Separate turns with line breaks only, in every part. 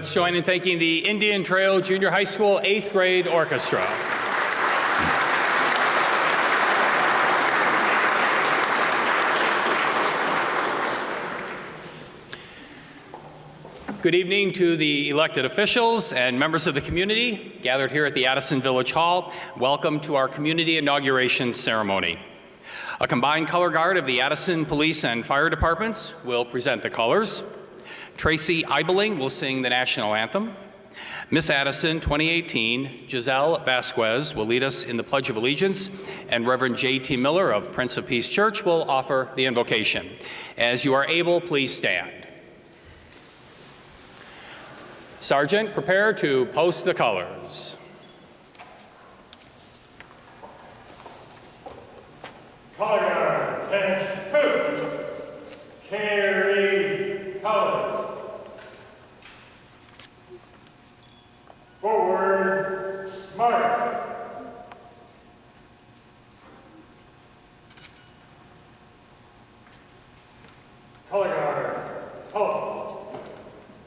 Let's join in thanking the Indian Trail Junior High School 8th grade orchestra. Good evening to the elected officials and members of the community gathered here at the Addison Village Hall. Welcome to our community inauguration ceremony. A combined color guard of the Addison Police and Fire Departments will present the colors. Tracy Eibeling will sing the national anthem. Miss Addison 2018, Giselle Vasquez, will lead us in the Pledge of Allegiance, and Reverend J.T. Miller of Prince of Peace Church will offer the invocation. As you are able, please stand. Sergeant, prepare to post the colors.
Color guard, attention, move. Carry colors. Forward, march. Color guard, halt.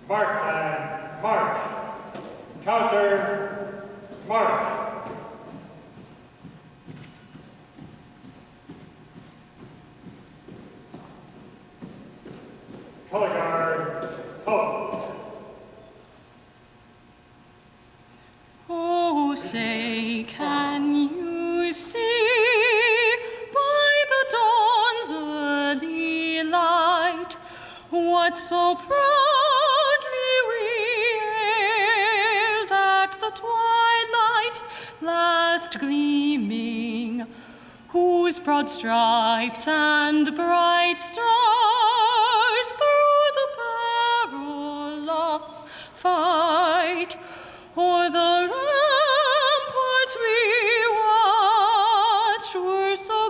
Mark time, march. Counter, march. Color guard, halt.
Oh, say, can you see by the dawn's early light what so proudly we hailed at the twilight's last gleaming, whose broad stripes and bright stars through the perilous fight o'er the ramparts we watched were so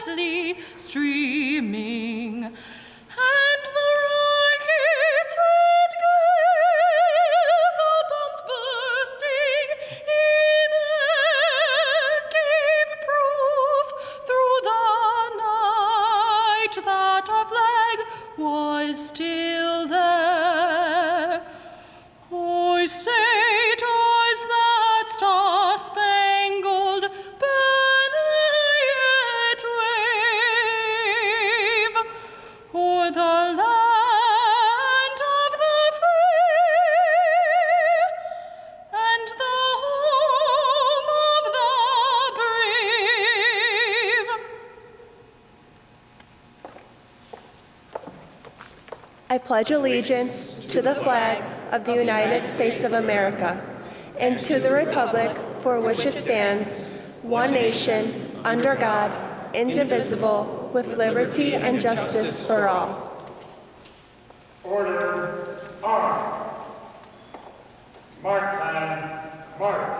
gallantly streaming, and the rockets red glare, the bombs bursting in air, gave proof through the night that our flag was still there. Oh, say 'twas that star-spangled banner yet wave o'er the land of the free and the home of the brave.
I pledge allegiance to the flag of the United States of America and to the republic for which it stands, one nation, under God, indivisible, with liberty and justice for all.
Order, arm. Mark time, march.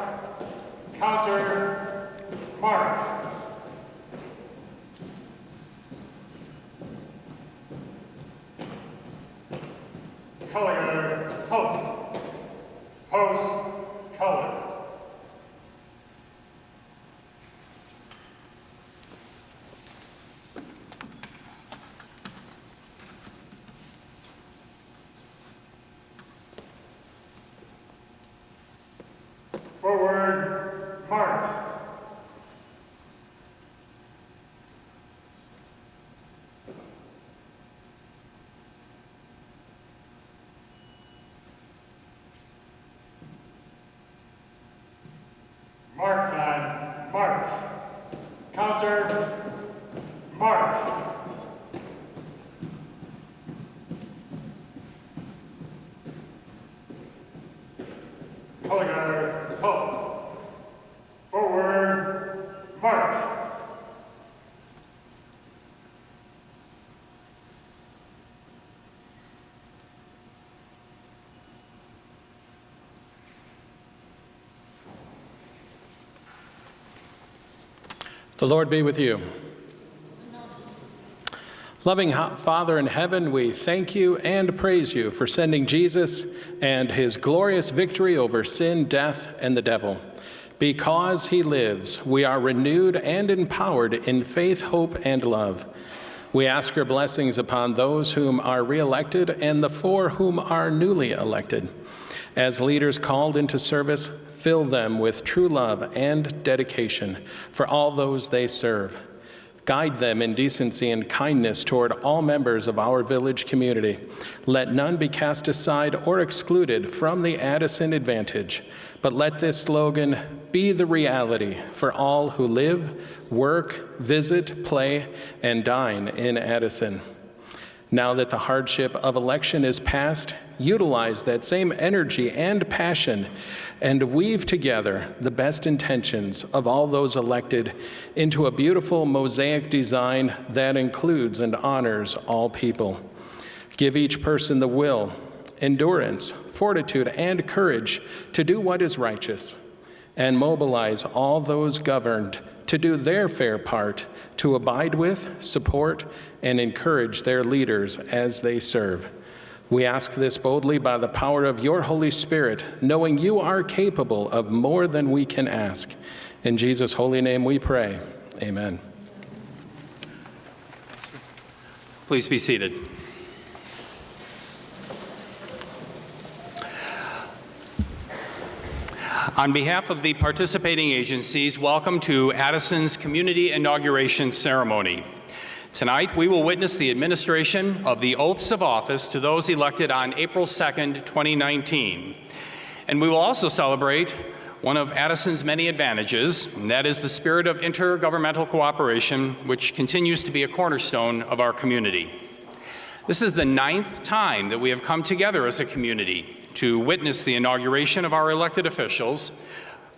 Counter, march. Color guard, halt. Post colors. Forward, march. Mark time, march. Counter, march. Color guard, halt. Forward, march.
The Lord be with you. Loving Father in heaven, we thank you and praise you for sending Jesus and his glorious victory over sin, death, and the devil. Because he lives, we are renewed and empowered in faith, hope, and love. We ask your blessings upon those whom are re-elected and the four whom are newly elected. As leaders called into service, fill them with true love and dedication for all those they serve. Guide them in decency and kindness toward all members of our village community. Let none be cast aside or excluded from the Addison advantage, but let this slogan be the reality for all who live, work, visit, play, and dine in Addison. Now that the hardship of election is past, utilize that same energy and passion and weave together the best intentions of all those elected into a beautiful mosaic design that includes and honors all people. Give each person the will, endurance, fortitude, and courage to do what is righteous, and mobilize all those governed to do their fair part to abide with, support, and encourage their leaders as they serve. We ask this boldly by the power of your Holy Spirit, knowing you are capable of more than we can ask. In Jesus' holy name we pray. Amen.
Please be seated. On behalf of the participating agencies, welcome to Addison's Community Inauguration Ceremony. Tonight, we will witness the administration of the oaths of office to those elected on April 2nd, 2019. And we will also celebrate one of Addison's many advantages, and that is the spirit of intergovernmental cooperation, which continues to be a cornerstone of our community. This is the 9th time that we have come together as a community to witness the inauguration of our elected officials,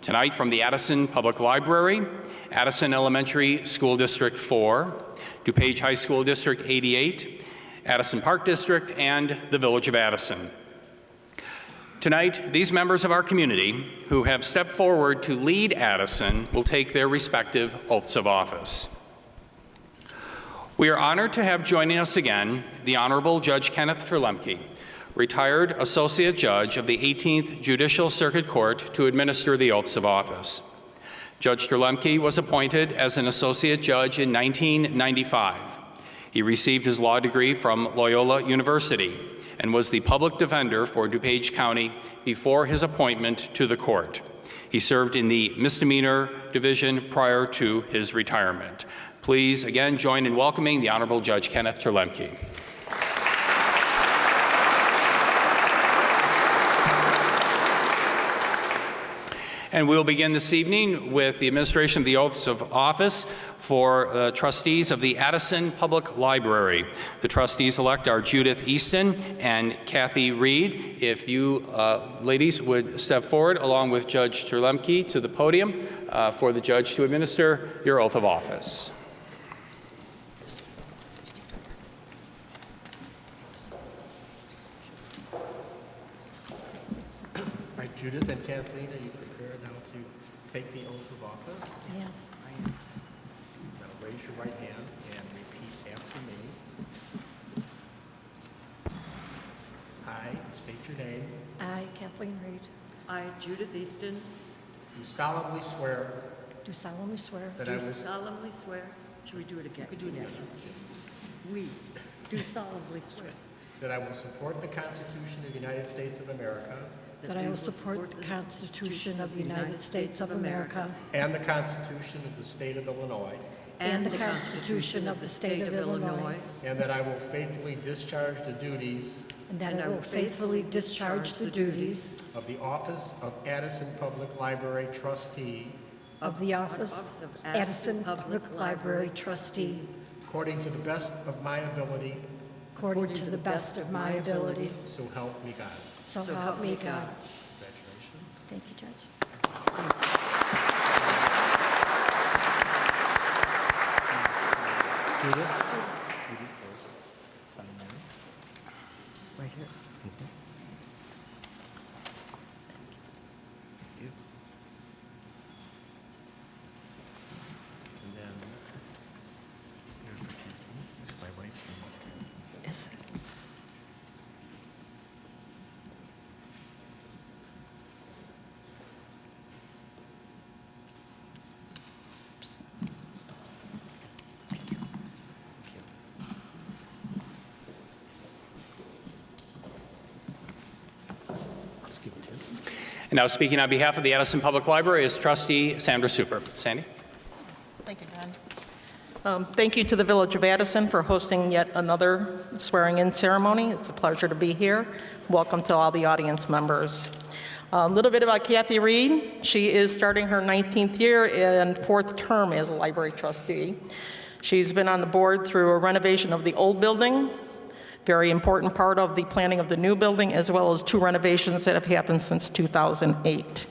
tonight from the Addison Public Library, Addison Elementary School District 4, DuPage High School District 88, Addison Park District, and the Village of Addison. Tonight, these members of our community who have stepped forward to lead Addison will take their respective oaths of office. We are honored to have joining us again the Honorable Judge Kenneth Terlemke, retired Associate Judge of the 18th Judicial Circuit Court, to administer the oaths of office. Judge Terlemke was appointed as an Associate Judge in 1995. He received his law degree from Loyola University and was the public defender for DuPage County before his appointment to the court. He served in the misdemeanor division prior to his retirement. Please again join in welcoming the Honorable Judge Kenneth Terlemke. And we'll begin this evening with the administration of the oaths of office for trustees of the Addison Public Library. The trustees-elect are Judith Easton and Kathy Reed. If you ladies would step forward along with Judge Terlemke to the podium for the judge to administer your oath of office.
All right, Judith and Kathleen, are you prepared now to take the oath of office?
Yes.
Now raise your right hand and repeat after me. I state your name.
I, Kathleen Reed,
I, Judith Easton,
Do solemnly swear
do solemnly swear
that I will
solemnly swear, should we do it again? We do solemnly swear
support the Constitution of the United States of America
that I will support the Constitution of the United States of America
and the Constitution of the State of Illinois,
and the Constitution of the State of Illinois,
and that I will faithfully discharge the duties
and that I will faithfully discharge the duties
of the office of Addison Public Library Trustee
of the office of Addison Public Library Trustee
according to the best of my ability,
according to the best of my ability.
so help me God.
So help me God.
Congratulations.
Thank you, Judge.
Judith? Judith first. Sign there.
right here.
Thank you. And then, here's for Kathleen. This is my wife.
Yes, sir.
And now speaking on behalf of the Addison Public Library is Trustee Sandra Super. Sandy?
Thank you, John. Thank you to the Village of Addison for hosting yet another swearing-in ceremony. It's a pleasure to be here. Welcome to all the audience members. A little bit about Kathy Reed. She is starting her 19th year and 4th term as a library trustee. She's been on the board through a renovation of the old building, very important part of the planning of the new building, as well as 2 renovations that have happened since 2008.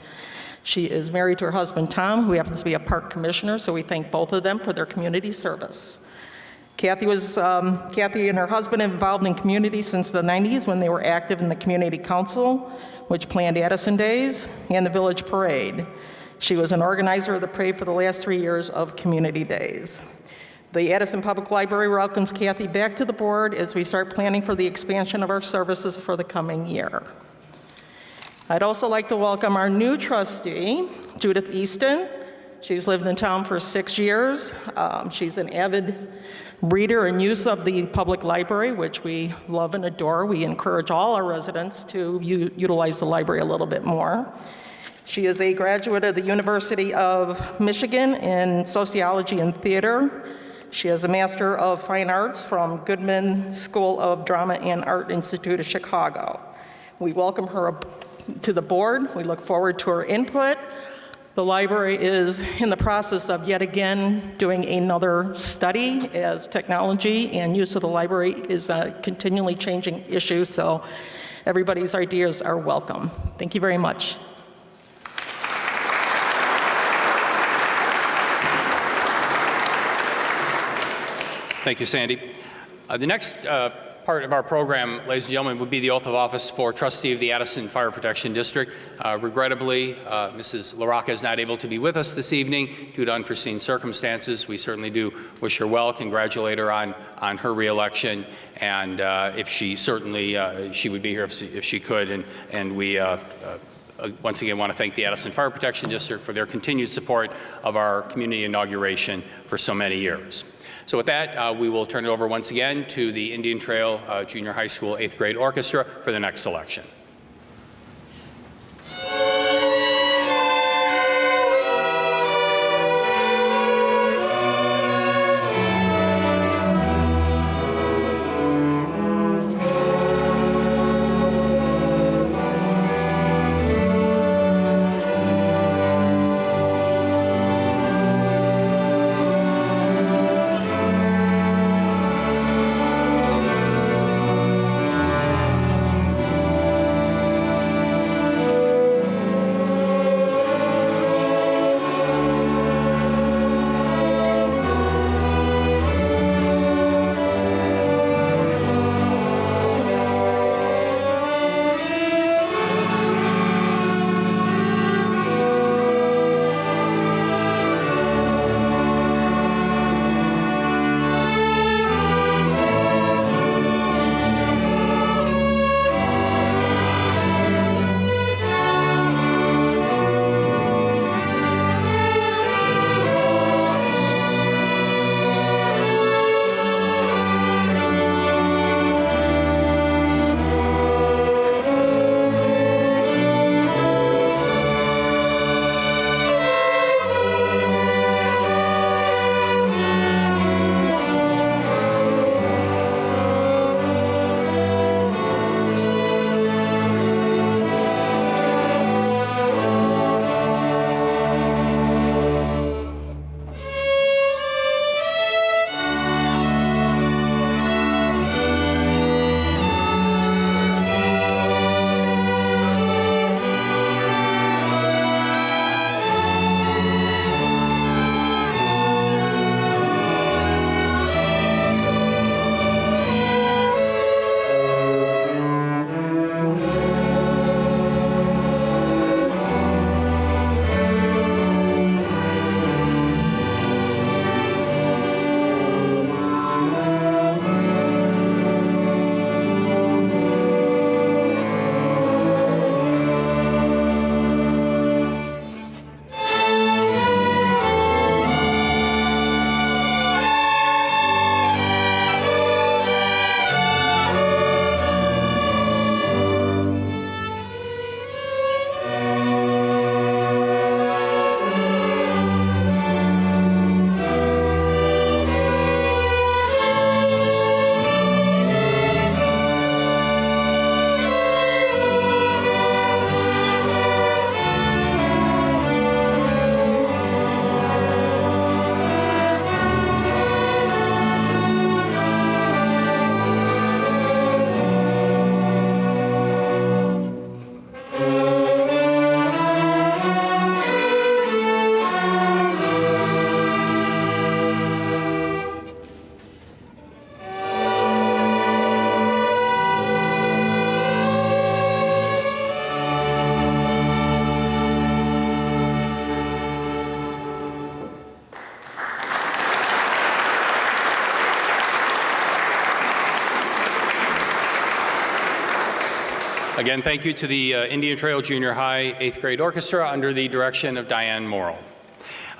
She is married to her husband, Tom, who happens to be a park commissioner, so we thank both of them for their community service. Kathy and her husband involved in community since the 90s when they were active in the Community Council, which planned Addison Days and the Village Parade. She was an organizer of the parade for the last 3 years of Community Days. The Addison Public Library welcomes Kathy back to the board as we start planning for the expansion of our services for the coming year. I'd also like to welcome our new trustee, Judith Easton. She's lived in town for 6 years. She's an avid reader and user of the public library, which we love and adore. We encourage all our residents to utilize the library a little bit more. She is a graduate of the University of Michigan in sociology and theater. She has a Master of Fine Arts from Goodman School of Drama and Art Institute of Chicago. We welcome her to the board. We look forward to her input. The library is in the process of yet again doing another study as technology and use of the library is a continually changing issue, so everybody's ideas are welcome. Thank you very much.
Thank you, Sandy. The next part of our program, ladies and gentlemen, would be the oath of office for trustee of the Addison Fire Protection District. Regrettably, Mrs. LaRocca is not able to be with us this evening due to unforeseen circumstances. We certainly do wish her well, congratulate her on her reelection, and if she certainly, she would be here if she could, and we once again want to thank the Addison Fire Protection District for their continued support of our community inauguration for so many years. So with that, we will turn it over once again to the Indian Trail Junior High School 8th grade orchestra for the next selection. Again, thank you to the Indian Trail Junior High 8th grade orchestra under the direction of Diane Morrill.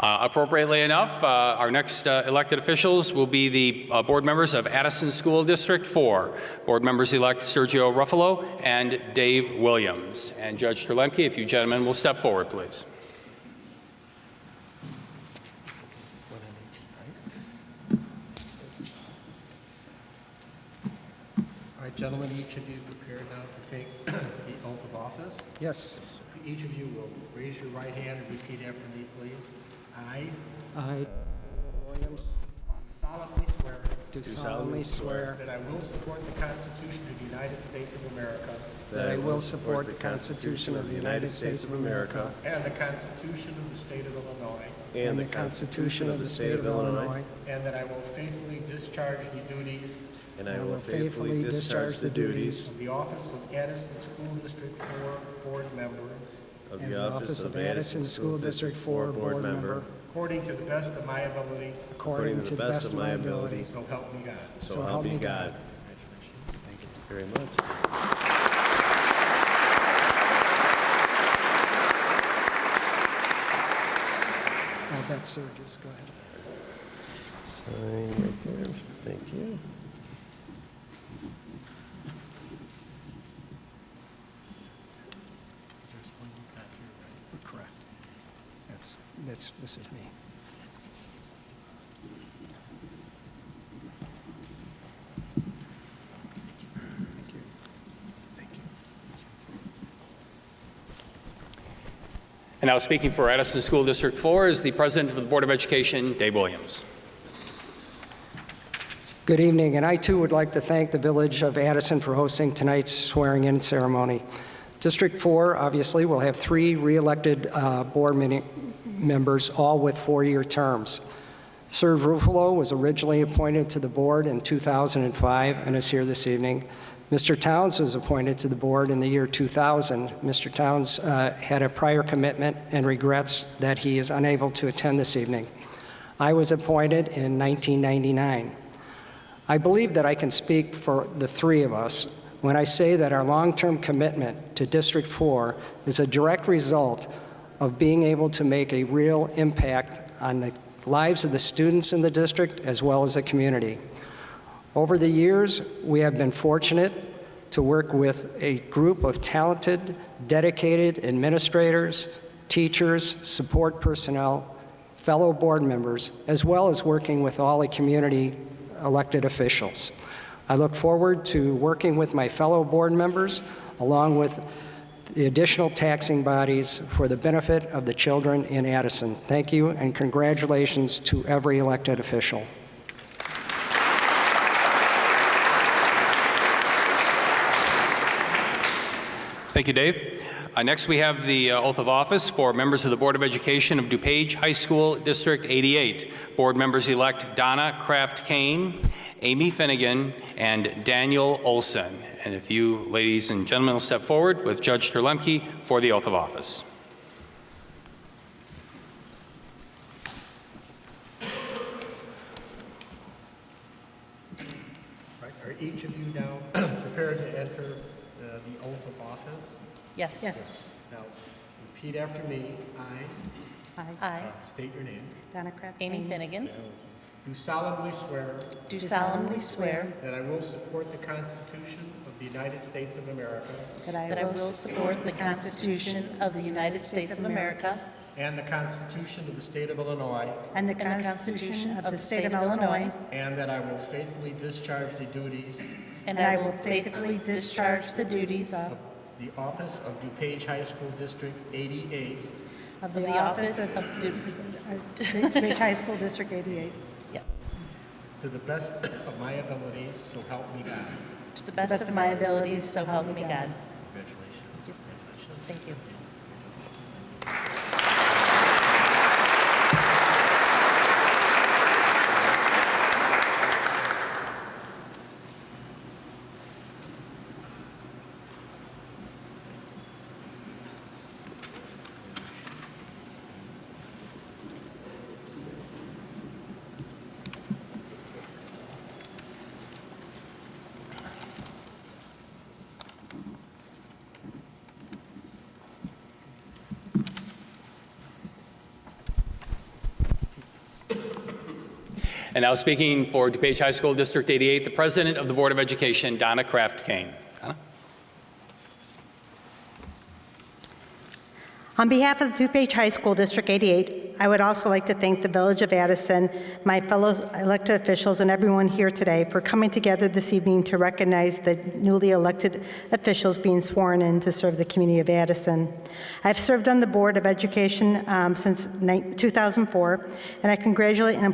Appropriately enough, our next elected officials will be the board members of Addison School District 4. Board members-elect Sergio Ruffalo and Dave Williams. And Judge Terlemke, if you gentlemen will step forward, please.
All right, gentlemen, each of you prepared now to take the oath of office.
Yes.
Each of you will raise your right hand and repeat after me, please. I
Williams,
solemnly swear
do solemnly swear
that I will support the Constitution of the United States of America
that I will support the Constitution of the United States of America
and the Constitution of the State of Illinois,
and the Constitution of the State of Illinois,
and that I will faithfully discharge the duties
and I will faithfully discharge the duties
of the office of Addison School District 4 Board Member
as the office of Addison School District 4 Board Member
according to the best of my ability,
according to the best of my ability.
so help me God.
So help me God.
Congratulations.
Thank you very much. Oh, that's Sergius. Go ahead. Sign right there. Thank you.
There's one you got here, right?
Correct. This is me. Thank you. Thank you.
And now speaking for Addison School District 4 is the President of the Board of Education, Dave Williams.
Good evening, and I too would like to thank the Village of Addison for hosting tonight's swearing-in ceremony. District 4, obviously, will have 3 re-elected board members, all with 4-year terms. Serge Ruffalo was originally appointed to the board in 2005 and is here this evening. Mr. Towns was appointed to the board in the year 2000. Mr. Towns had a prior commitment and regrets that he is unable to attend this evening. I was appointed in 1999. I believe that I can speak for the 3 of us when I say that our long-term commitment to District 4 is a direct result of being able to make a real impact on the lives of the students in the district as well as the community. Over the years, we have been fortunate to work with a group of talented, dedicated administrators, teachers, support personnel, fellow board members, as well as working with all the community elected officials. I look forward to working with my fellow board members along with the additional taxing bodies for the benefit of the children in Addison. Thank you and congratulations to every elected official.
Thank you, Dave. Next, we have the oath of office for members of the Board of Education of DuPage High School District 88. Board members-elect Donna Kraft-Kane, Amy Finnegan, and Daniel Olson. And if you ladies and gentlemen will step forward with Judge Terlemke for the oath of office.
Right, are each of you now prepared to enter the oath of office?
Yes.
Yes.
Now, repeat after me.
I,
State your name.
Donna Kraft.
Amy Finnegan,
Do solemnly swear
do solemnly swear
that I will support the Constitution of the United States of America
that I will support the Constitution of the United States of America
and the Constitution of the State of Illinois,
And the Constitution of the State of Illinois.
and that I will faithfully discharge the duties
and I will faithfully discharge the duties
of the office of DuPage High School District 88
of the office of
DuPage High School District 88.
to the best of my abilities, so help me God.
To the best of my abilities, so help me God.
Congratulations.
Thank you.
And now speaking for DuPage High School District 88, the President of the Board of Education, Donna Kraft-Kane. Donna?
On behalf of the DuPage High School District 88, I would also like to thank the Village of Addison, my fellow elected officials, and everyone here today for coming together this evening to recognize the newly elected officials being sworn in to serve the community of Addison. I've served on the Board of Education since 2004, and I congratulate and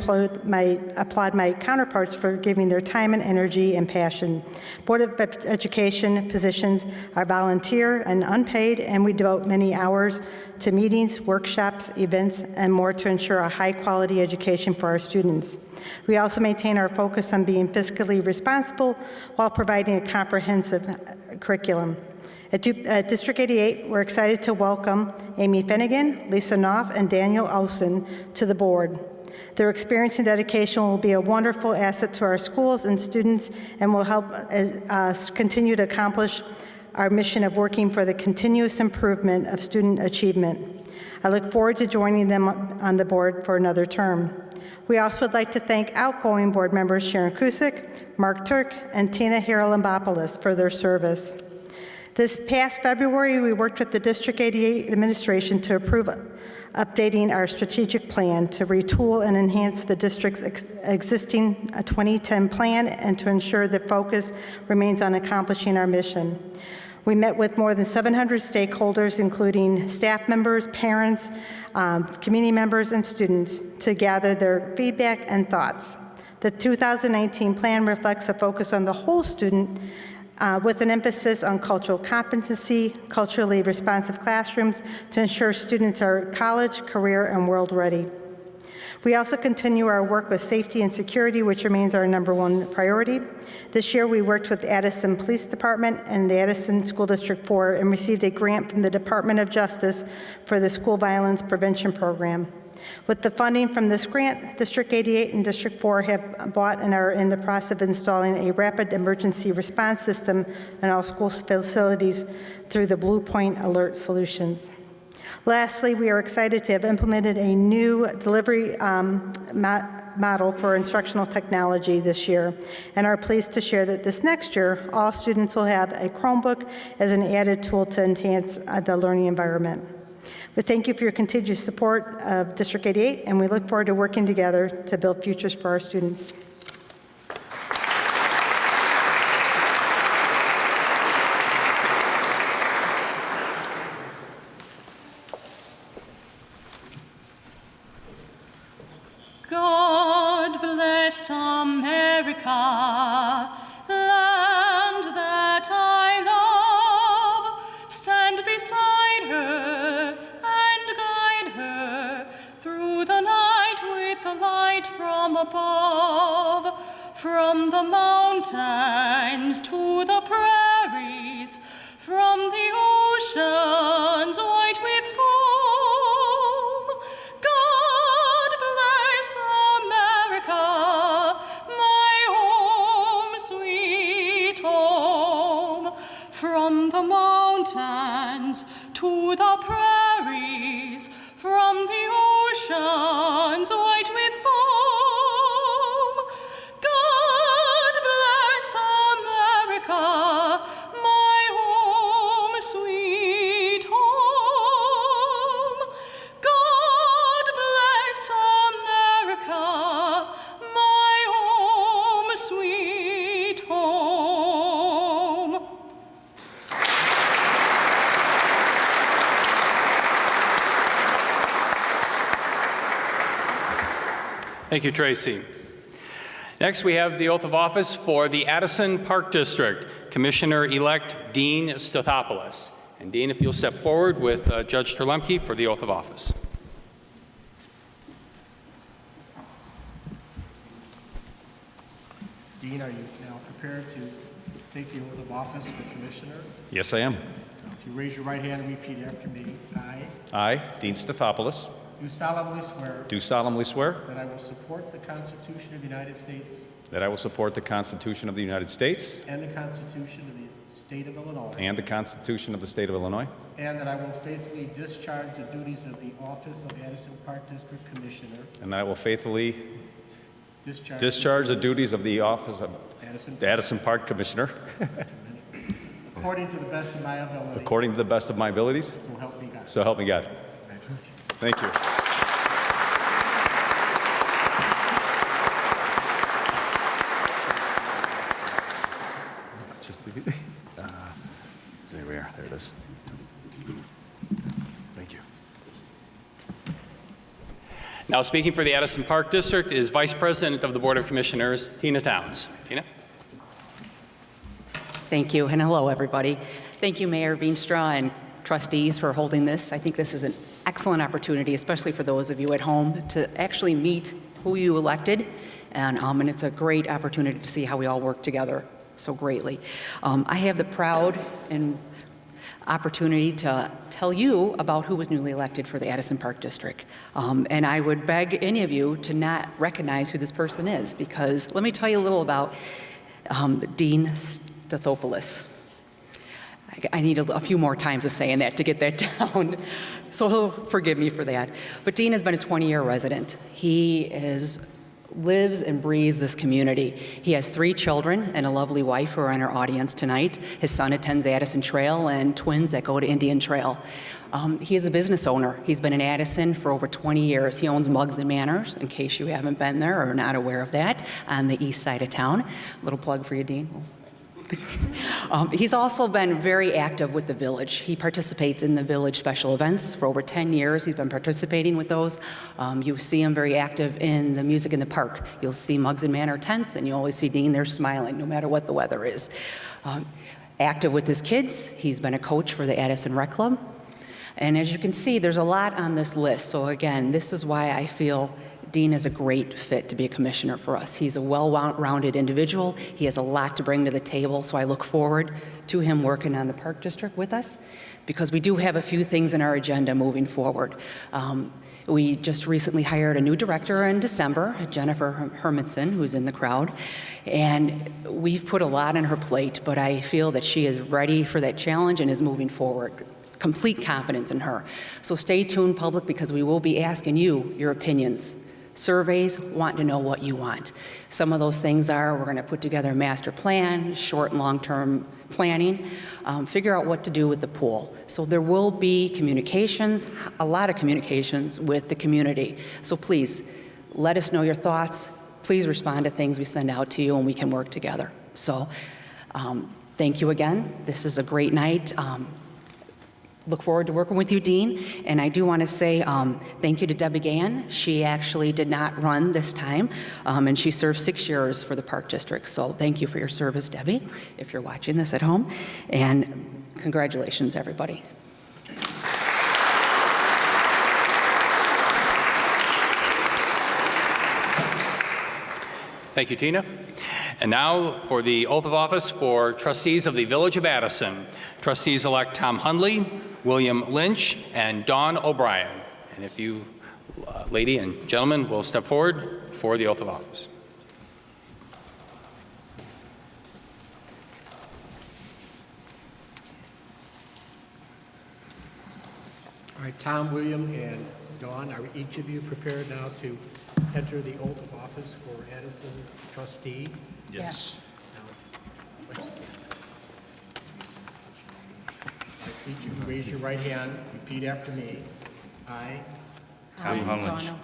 applaud my counterparts for giving their time and energy and passion. Board of Education positions are volunteer and unpaid, and we devote many hours to meetings, workshops, events, and more to ensure a high-quality education for our students. We also maintain our focus on being fiscally responsible while providing a comprehensive curriculum. At District 88, we're excited to welcome Amy Finnegan, Lisa Knopf, and Daniel Olson to the board. Their experience and dedication will be a wonderful asset to our schools and students and will help us continue to accomplish our mission of working for the continuous improvement of student achievement. I look forward to joining them on the board for another term. We also would like to thank outgoing board members Sharon Kusick, Mark Turk, and Tina Haralambopoulos for their service. This past February, we worked with the District 88 administration to approve updating our strategic plan to retool and enhance the district's existing 2010 plan and to ensure that focus remains on accomplishing our mission. We met with more than 700 stakeholders, including staff members, parents, community members, and students, to gather their feedback and thoughts. The 2019 plan reflects a focus on the whole student with an emphasis on cultural competency, culturally responsive classrooms to ensure students are college, career, and world ready. We also continue our work with safety and security, which remains our #1 priority. This year, we worked with Addison Police Department and the Addison School District 4 and received a grant from the Department of Justice for the School Violence Prevention Program. With the funding from this grant, District 88 and District 4 have bought and are in the process of installing a rapid emergency response system in all school facilities through the Blue Point Alert Solutions. Lastly, we are excited to have implemented a new delivery model for instructional technology this year, and are pleased to share that this next year, all students will have a Chromebook as an added tool to enhance the learning environment. We thank you for your continued support of District 88, and we look forward to working together to build futures for our students.
God bless America, land that I love. Stand beside her and guide her through the night with the light from above. From the mountains to the prairies, from the oceans white with foam. God bless America, my home, sweet home. From the mountains to the prairies, from the oceans white with foam. God bless America, my home, sweet home. God bless America, my home, sweet home.
Thank you, Tracy. Next, we have the oath of office for the Addison Park District, Commissioner-elect Dean Stathopoulos. And Dean, if you'll step forward with Judge Terlemke for the oath of office.
Dean, are you now prepared to take the oath of office for Commissioner?
Yes, I am.
If you raise your right hand and repeat after me,
I, Dean Stathopoulos,
do solemnly swear
do solemnly swear
that I will support the Constitution of the United States
that I will support the Constitution of the United States
and the Constitution of the State of Illinois,
and the Constitution of the State of Illinois,
and that I will faithfully discharge the duties of the office of Addison Park District Commissioner
and that I will faithfully discharge the duties of the office of the Addison Park Commissioner
according to the best of my ability.
according to the best of my abilities.
So help me God.
So help me God. Thank you. So here we are. There it is. Thank you.
Now speaking for the Addison Park District is Vice President of the Board of Commissioners, Tina Towns. Tina?
Thank you, and hello, everybody. Thank you, Mayor Veenstra and trustees for holding this. I think this is an excellent opportunity, especially for those of you at home, to actually meet who you elected, and it's a great opportunity to see how we all work together so greatly. I have the proud and opportunity to tell you about who was newly elected for the Addison Park District. And I would beg any of you to not recognize who this person is, because let me tell you a little about Dean Stathopoulos. I need a few more times of saying that to get that down, so forgive me for that. But Dean has been a 20-year resident. He lives and breathes this community. He has 3 children and a lovely wife who are in our audience tonight. His son attends Addison Trail and twins that go to Indian Trail. He is a business owner. He's been in Addison for over 20 years. He owns Mugs and Manners, in case you haven't been there or are not aware of that, on the east side of town. Little plug for you, Dean. He's also been very active with the village. He participates in the village special events for over 10 years. He's been participating with those. You see him very active in the music in the park. You'll see Mugs and Manor tents, and you always see Dean there smiling, no matter what the weather is. Active with his kids. He's been a coach for the Addison Rec Club. And as you can see, there's a lot on this list. So again, this is why I feel Dean is a great fit to be a commissioner for us. He's a well-rounded individual. He has a lot to bring to the table, so I look forward to him working on the Park District with us, because we do have a few things in our agenda moving forward. We just recently hired a new director in December, Jennifer Hermanson, who's in the crowd, and we've put a lot on her plate, but I feel that she is ready for that challenge and is moving forward. Complete confidence in her. So stay tuned, public, because we will be asking you your opinions. Surveys, want to know what you want. Some of those things are, we're going to put together a master plan, short and long-term planning, figure out what to do with the pool. So there will be communications, a lot of communications with the community. So please, let us know your thoughts. Please respond to things we send out to you, and we can work together. So thank you again. This is a great night. Look forward to working with you, Dean. And I do want to say thank you to Debbie Gann. She actually did not run this time, and she served 6 years for the Park District. So thank you for your service, Debbie, if you're watching this at home. And congratulations, everybody.
Thank you, Tina. And now for the oath of office for trustees of the Village of Addison. Trustees-elect Tom Hundley, William Lynch, and Dawn O'Brien. And if you, lady and gentlemen, will step forward for the oath of office.
All right, Tom, William, and Dawn, are each of you prepared now to enter the oath of office for Addison trustee?
Yes.
Now, each of you raise your right hand, repeat after me. I
Dawn O'Brien.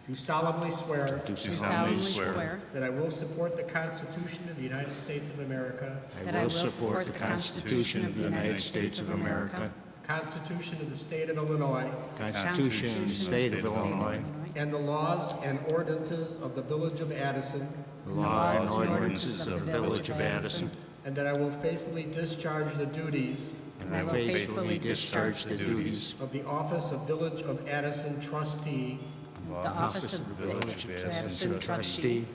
do solemnly swear
Do solemnly swear
that I will support the Constitution of the United States of America,
that I will support the Constitution of the United States of America,
the Constitution of the State of Illinois,
Constitution of the State of Illinois,
and the laws and ordinances of the Village of Addison,
the laws and ordinances of the Village of Addison,
and that I will faithfully discharge the duties
and I will faithfully discharge the duties
of the office of Village of Addison trustee
of the office of Village of Addison trustee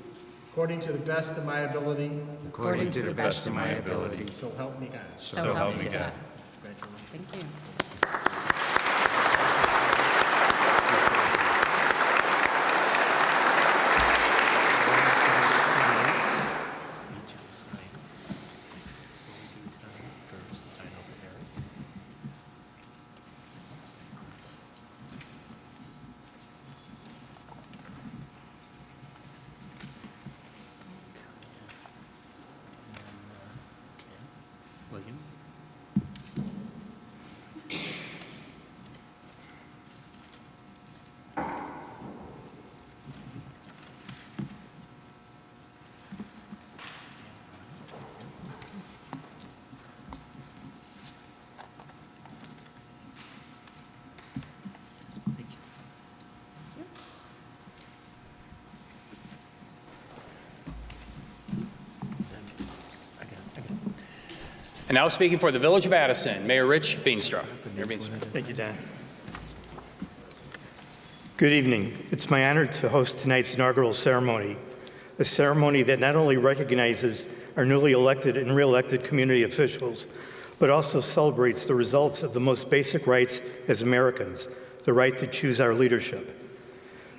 according to the best of my ability,
according to the best of my ability.
so help me God.
So help me God.
Congratulations.
Thank you.
And now speaking for the Village of Addison, Mayor Rich Veenstra. Mayor Veenstra.
Thank you, Dan. Good evening. It's my honor to host tonight's inaugural ceremony, a ceremony that not only recognizes our newly elected and re-elected community officials, but also celebrates the results of the most basic rights as Americans, the right to choose our leadership.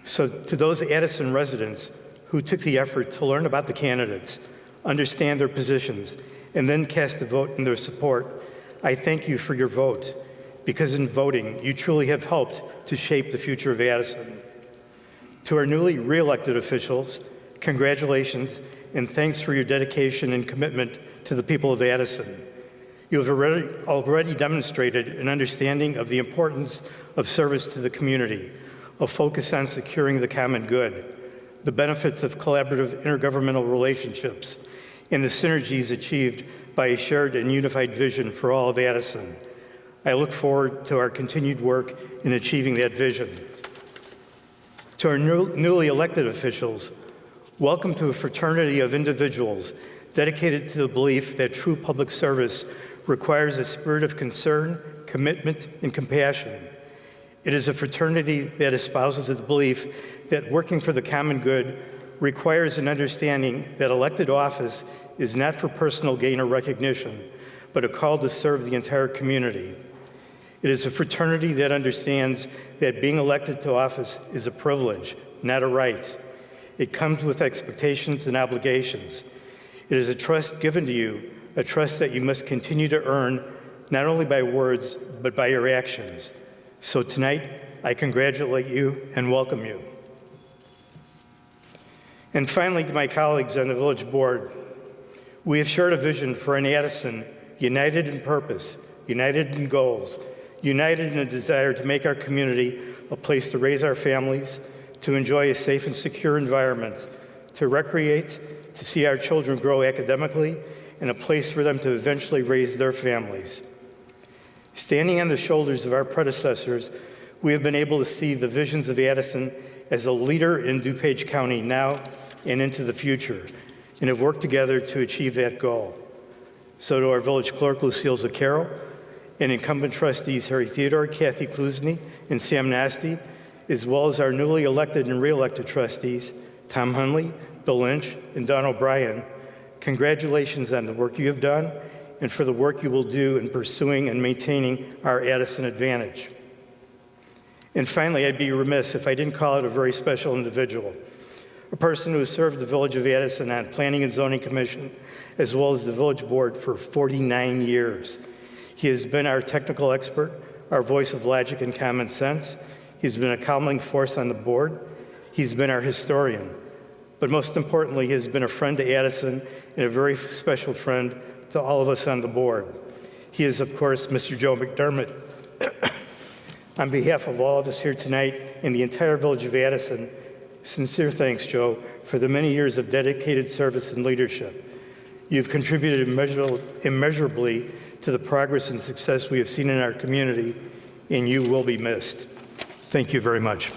So to those Addison residents who took the effort to learn about the candidates, understand their positions, and then cast a vote in their support, I thank you for your vote, because in voting, you truly have helped to shape the future of Addison. To our newly re-elected officials, congratulations and thanks for your dedication and commitment to the people of Addison. You have already demonstrated an understanding of the importance of service to the community, a focus on securing the common good, the benefits of collaborative intergovernmental relationships, and the synergies achieved by a shared and unified vision for all of Addison. I look forward to our continued work in achieving that vision. To our newly elected officials, welcome to a fraternity of individuals dedicated to the belief that true public service requires a spirit of concern, commitment, and compassion. It is a fraternity that espouses the belief that working for the common good requires an understanding that elected office is not for personal gain or recognition, but a call to serve the entire community. It is a fraternity that understands that being elected to office is a privilege, not a right. It comes with expectations and obligations. It is a trust given to you, a trust that you must continue to earn, not only by words, but by your actions. So tonight, I congratulate you and welcome you. And finally, to my colleagues on the village board, we have shared a vision for an Addison united in purpose, united in goals, united in a desire to make our community a place to raise our families, to enjoy a safe and secure environment, to recreate, to see our children grow academically, and a place for them to eventually raise their families. Standing on the shoulders of our predecessors, we have been able to see the visions of Addison as a leader in DuPage County now and into the future, and have worked together to achieve that goal. So to our village clerk, Lucille Zaccaro, and incumbent trustees Harry Theodore, Kathy Klusny, and Sam Nasty, as well as our newly elected and re-elected trustees, Tom Hunley, Bill Lynch, and Don O'Brien, congratulations on the work you have done and for the work you will do in pursuing and maintaining our Addison advantage. And finally, I'd be remiss if I didn't call out a very special individual, a person who has served the Village of Addison on Planning and Zoning Commission, as well as the Village Board for 49 years. He has been our technical expert, our voice of logic and common sense. He's been a calming force on the board. He's been our historian. But most importantly, he has been a friend to Addison and a very special friend to all of us on the board. He is, of course, Mr. Joe McDermott. On behalf of all of us here tonight and the entire Village of Addison, sincere thanks, Joe, for the many years of dedicated service and leadership. You've contributed immeasurably to the progress and success we have seen in our community, and you will be missed. Thank you very much.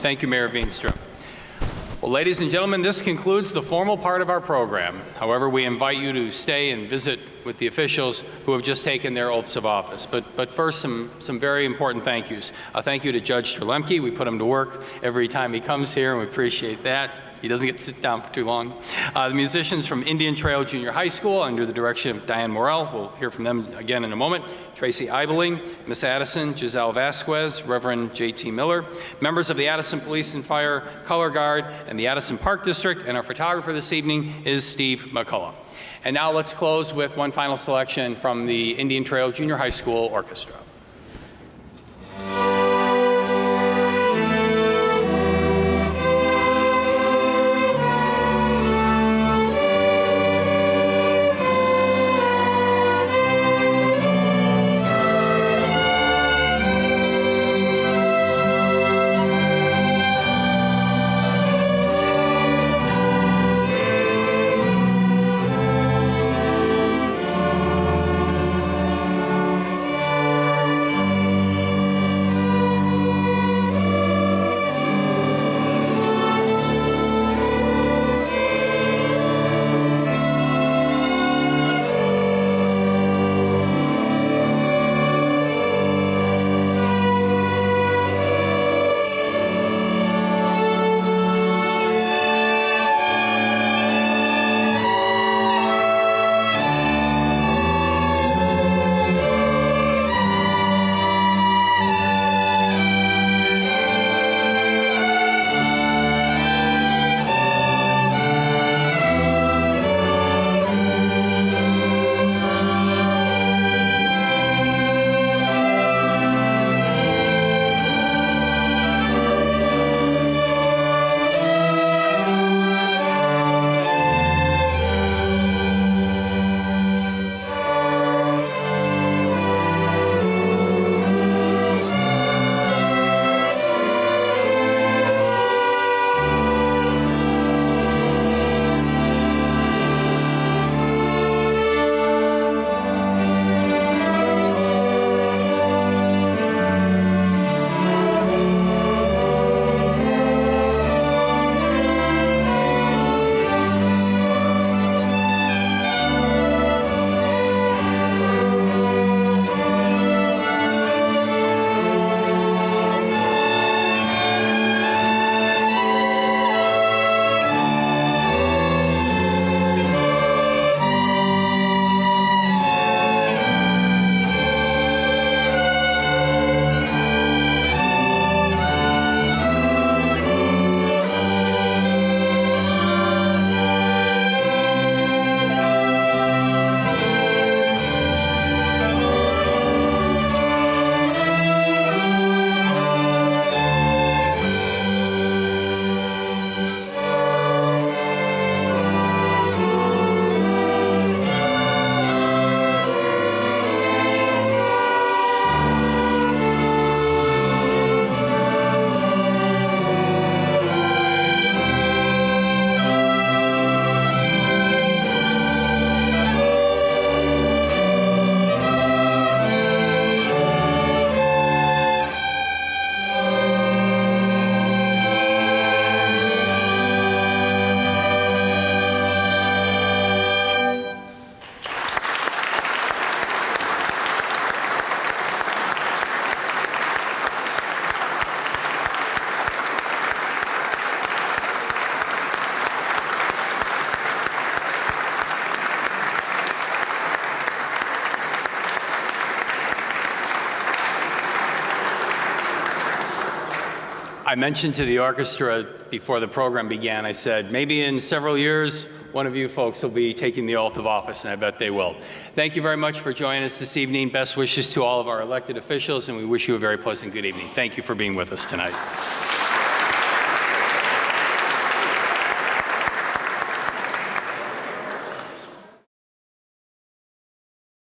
Thank you, Mayor Veenstra. Well, ladies and gentlemen, this concludes the formal part of our program. However, we invite you to stay and visit with the officials who have just taken their oaths of office. But first, some very important thank yous. A thank you to Judge Terlemke. We put him to work every time he comes here, and we appreciate that. He doesn't get to sit down for too long. The musicians from Indian Trail Junior High School, under the direction of Diane Morell. We'll hear from them again in a moment. Tracy Eibeling, Miss Addison, Giselle Vasquez, Reverend J.T. Miller, members of the Addison Police and Fire, Color Guard, and the Addison Park District, and our photographer this evening is Steve McCullough. And now let's close with one final selection from the Indian Trail Junior High School Orchestra. I mentioned to the orchestra before the program began, I said, maybe in several years, one of you folks will be taking the oath of office, and I bet they will. Thank you very much for joining us this evening. Best wishes to all of our elected officials, and we wish you a very pleasant good evening. Thank you for being with us tonight.